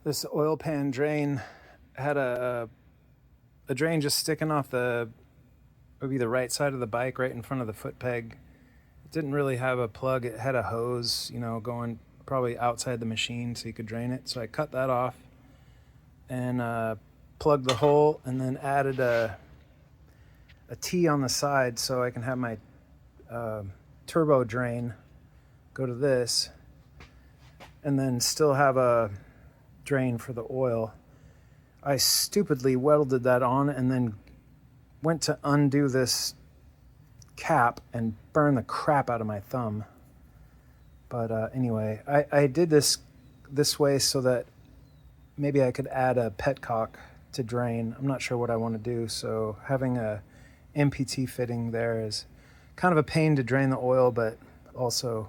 This oil pan drain had a drain just sticking off maybe the right side of the bike, right in front of the foot peg. It didn't really have a plug. It had a hose, going probably outside the machine so you could drain it. So I cut that off and plugged the hole, and then added a T on the side so I can have my turbo drain go to this, and then still have a drain for the oil. I stupidly welded that on and then went to undo this cap and burn the crap out of my thumb. But anyway, I did this way so that maybe I could add a petcock to drain. I'm not sure what I want to do, so having a MPT fitting there is kind of a pain to drain the oil, but also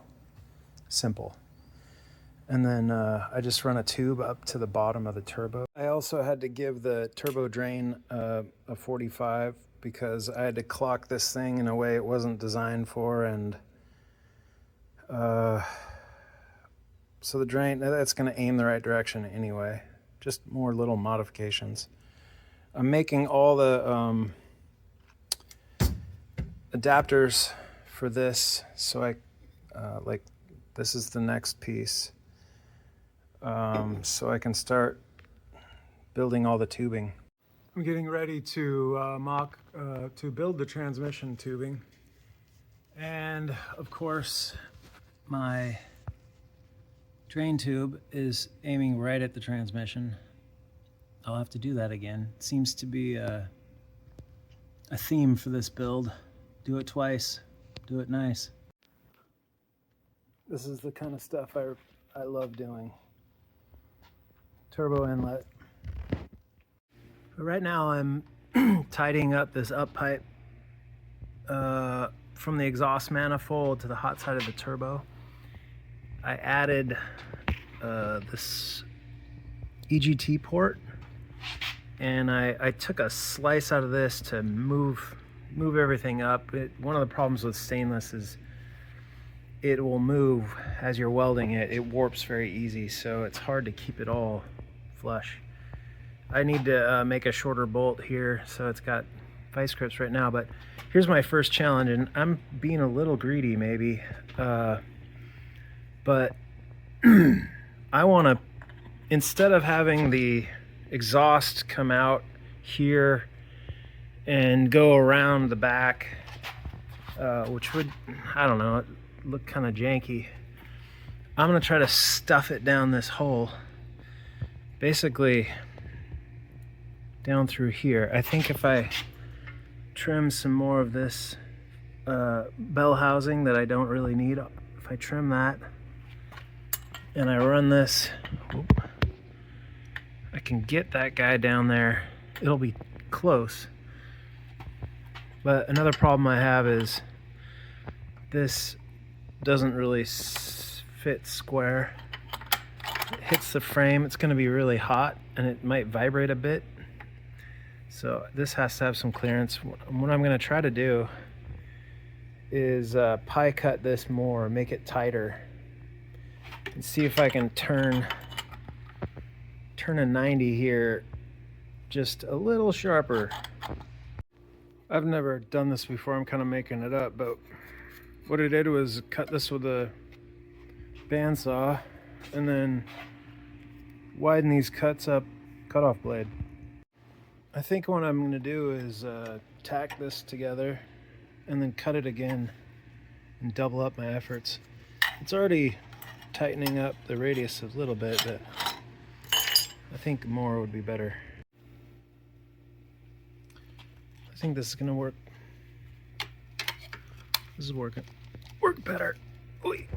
simple. And then I just run a tube up to the bottom of the turbo. I also had to give the turbo drain a 45 because I had to clock this thing in a way it wasn't designed for, and so the drain, that's going to aim the right direction anyway. Just more little modifications. I'm making all the adapters for this, so this is the next piece. So I can start building all the tubing. I'm getting ready to to build the transmission tubing, and of course my drain tube is aiming right at the transmission. I'll have to do that again. It seems to be a theme for this build. Do it twice, do it nice. This is the kind of stuff I love doing. Turbo inlet. But right now I'm tidying up this up pipe from the exhaust manifold to the hot side of the turbo. I added this EGT port, and I took a slice out of this to move everything up. One of the problems with stainless is it will move as you're welding it. It warps very easy, so it's hard to keep it all flush. I need to make a shorter bolt here, so it's got vice grips right now, but here's my first challenge, and I'm being a little greedy maybe, but I want to, instead of having the exhaust come out here and go around the back, which would, I don't know, look kind of janky, I'm going to try to stuff it down this hole, basically down through here. I think if I trim some more of this bell housing that I don't really need, if I trim that and I run this, I can get that guy down there. It'll be close. But another problem I have is this doesn't really fit square. It hits the frame, it's going to be really hot and it might vibrate a bit. So this has to have some clearance. What I'm going to try to do is pie cut this more, make it tighter, and see if I can turn a 90 here just a little sharper. I've never done this before, I'm kind of making it up, but what I did was cut this with a bandsaw and then widen these cuts up, cutoff blade. I think what I'm going to do is tack this together and then cut it again and double up my efforts. It's already tightening up the radius a little bit, but I think more would be better. I think this is going to work. This is work better. Oy.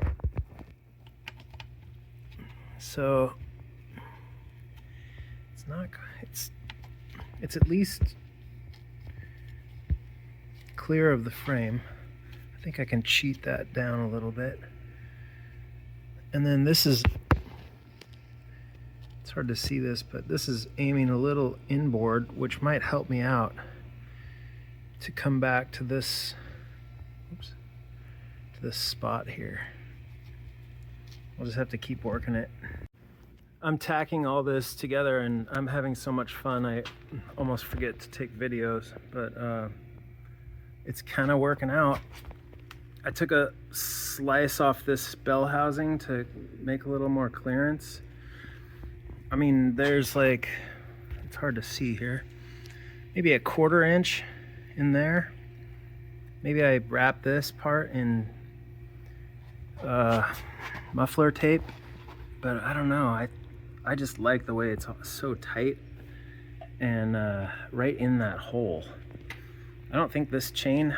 So it's at least clear of the frame. I think I can cheat that down a little bit. And then this is, it's hard to see this, but this is aiming a little inboard, which might help me out to come back to this, oops, to this spot here. We'll just have to keep working it. I'm tacking all this together and I'm having so much fun I almost forget to take videos, but it's kind of working out. I took a slice off this bell housing to make a little more clearance. I mean, there's like, it's hard to see here, maybe a 1/4 inch in there. Maybe I wrap this part in muffler tape, but I don't know. I just like the way it's so tight and right in that hole. I don't think this chain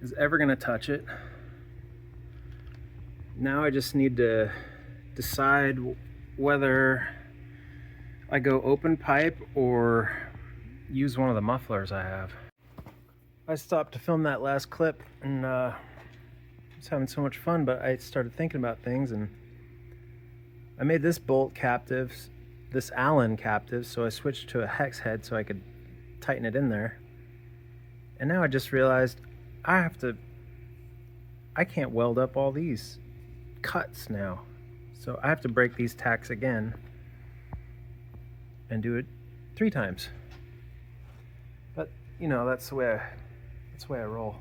is ever gonna touch it. Now I just need to decide whether I go open pipe or use one of the mufflers I have. I stopped to film that last clip and I was having so much fun, but I started thinking about things, and I made this bolt captive, this Allen captive, so I switched to a hex head so I could tighten it in there. And now I just realized I can't weld up all these cuts now. So I have to break these tacks again and do it 3 times. But you know, that's the way I roll.